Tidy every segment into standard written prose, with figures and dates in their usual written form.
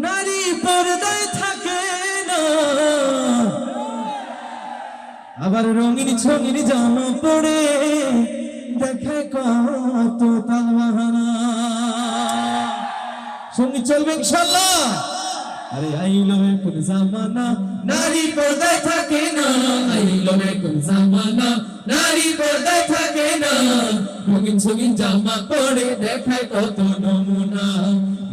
নারী পর্দায় থাকে না, আবার রঙিন ছঙিন জামা পরে দেখায় কত তালবাহানা। সঙ্গী চলবে ইনশাআল্লাহ। আরে আইলো কোন জামানা নারী পর্দায় থাকে না, আইলো কোন জামানা নারী পর্দায় থাকে না। রঙিন ছঙিন জামা পরে দেখায় কত নমুনা,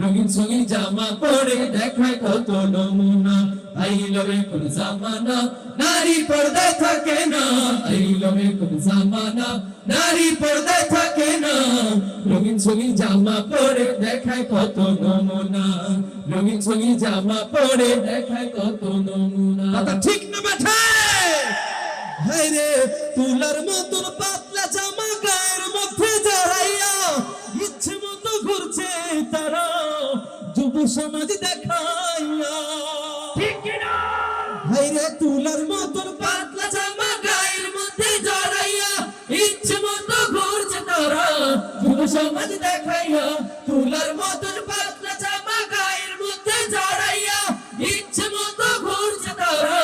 রঙিন ছঙিন জামা পরে দেখায় কত নমুনা। আইলো কোন জামানা নারী পর্দায় থাকে না, আইলো কোন জামানা নারী পর্দায় থাকে না। রঙিন ছঙিন জামা পরে দেখায় কত নমুনা, রঙিন ছঙিন জামা পরে দেখায় কত নমুনা। কথা ঠিক না বেঠা? হায় রে তুলার মতন পাতলা জামা গায়ের মধ্যে জড়াইয়া ইচ্ছে মতো ঘুরছে তারা যুব সমাজ দেখাইয়া। ঠিক কিনা? হায় রে তুলার মতন পাতলা জামা গায়ের মধ্যে জড়াইয়া ইচ্ছে মতো ঘুরছে তারা যুব সমাজ দেখাইয়া। তুলার মতন পাতলা জামা গায়ের মধ্যে জড়াইয়া ইচ্ছে মতো ঘুরছে তারা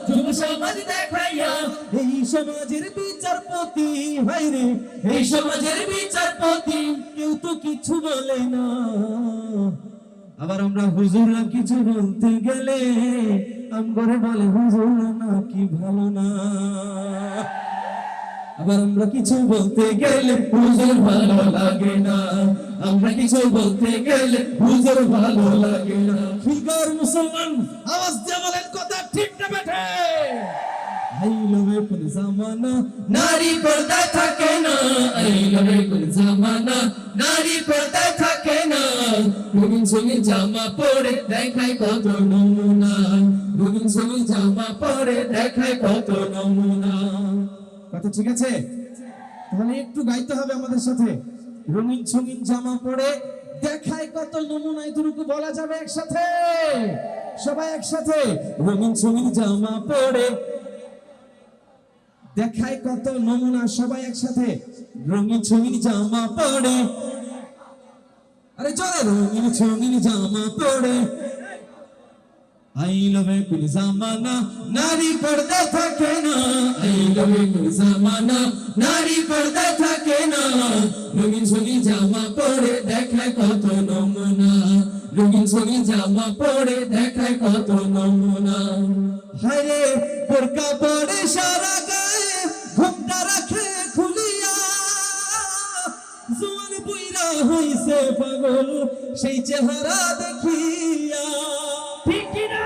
যুব সমাজ দেখাইয়া। এই সমাজের বিচারপতি, হায় রে এই সমাজের বিচারপতি কেউ তো কিছু বলে না। আবার আমরা হুজুররা কিছু বলতে গেলে আমগরে বলে হুজুররা নাকি ভালো না। আবার আমরা কিছু বলতে গেলে হুজুর ভালো লাগে না, আমরা কিছু বলতে গেলে হুজুর ভালো লাগে না। ফিগার মুসলমান আওয়াজ দিয়ে বলেন কথা ঠিক না বেঠে? আইলো কোন জামানা নারী পর্দায় থাকে না, আইলো কোন জামানা নারী পর্দায় থাকে না। রঙিন ছঙিন জামা পরে দেখায় কত নমুনা, রঙিন ছঙিন জামা পরে দেখায় কত নমুনা। কথা ঠিক আছে? তাহলে একটু গাইতে হবে আমাদের সাথে। রঙিন ছঙিন জামা পরে দেখায় কত নমুনা, এতটুকু বলা যাবে একসাথে? সবাই একসাথে। রঙিন ছঙিন জামা পরে দেখায় কত নমুনা, সবাই একসাথে। রঙিন ছঙিন জামা পরে, আরে চলে রঙিন ছঙিন জামা পরে আইলো কোন জামানা নারী পর্দায় থাকে না, আইলো কোন জামানা নারী পর্দায় থাকে না। রঙিন ছঙিন জামা পরে দেখায় কত নমুনা, রঙিন ছঙিন জামা পরে দেখায় কত নমুনা। হায় রে বোরকা পরে সারা গায়ে ঘোমটা রাখে খুলিয়া, জোয়ান বুইরা হইছে পাগল সেই চেহারা দেখিয়া। ঠিক কিনা?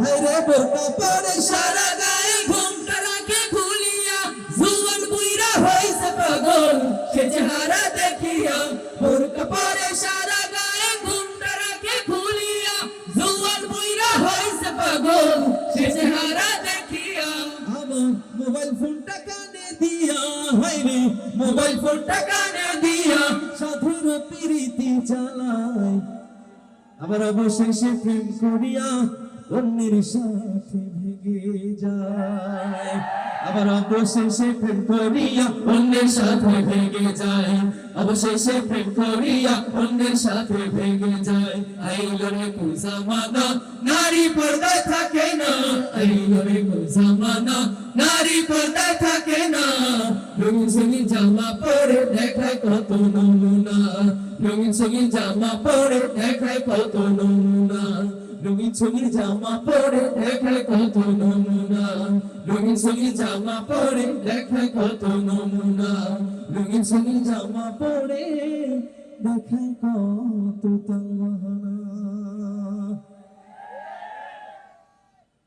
হায় রে বোরকা পরে সারা গায়ে ঘোমটা রাখে খুলিয়া, জোয়ান বুইরা হইছে পাগল সেই চেহারা দেখিয়া। বোরকা পরে সারা গায়ে ঘোমটা রাখে খুলিয়া, জোয়ান বুইরা হইছে পাগল সেই চেহারা দেখিয়া। আমার মোবাইল ফোনটা কানে দিয়া, হায় রে মোবাইল ফোনটা কানে দিয়া সাধুর প্রীতি চালায়, আবার অবশেষে প্রেম করিয়া অন্যের সাথে ভেগে যায়। আবার অবশেষে প্রেম করিয়া অন্যের সাথে ভেগে যায়, অবশেষে প্রেম করিয়া অন্যের সাথে ভেগে যায়। আইলো কোন জামানা নারী পর্দায় থাকে না, আইলো কোন জামানা নারী পর্দায় থাকে না। রঙিন ছঙিন জামা পরে দেখায় কত নমুনা, রঙিন ছঙিন জামা পরে দেখায় কত নমুনা। রঙিন ছঙিন জামা পরে দেখায় কত নমুনা, রঙিন ছঙিন জামা পরে দেখায় কত নমুনা। রঙিন ছঙিন জামা পরে দেখায় কত তালবাহানা।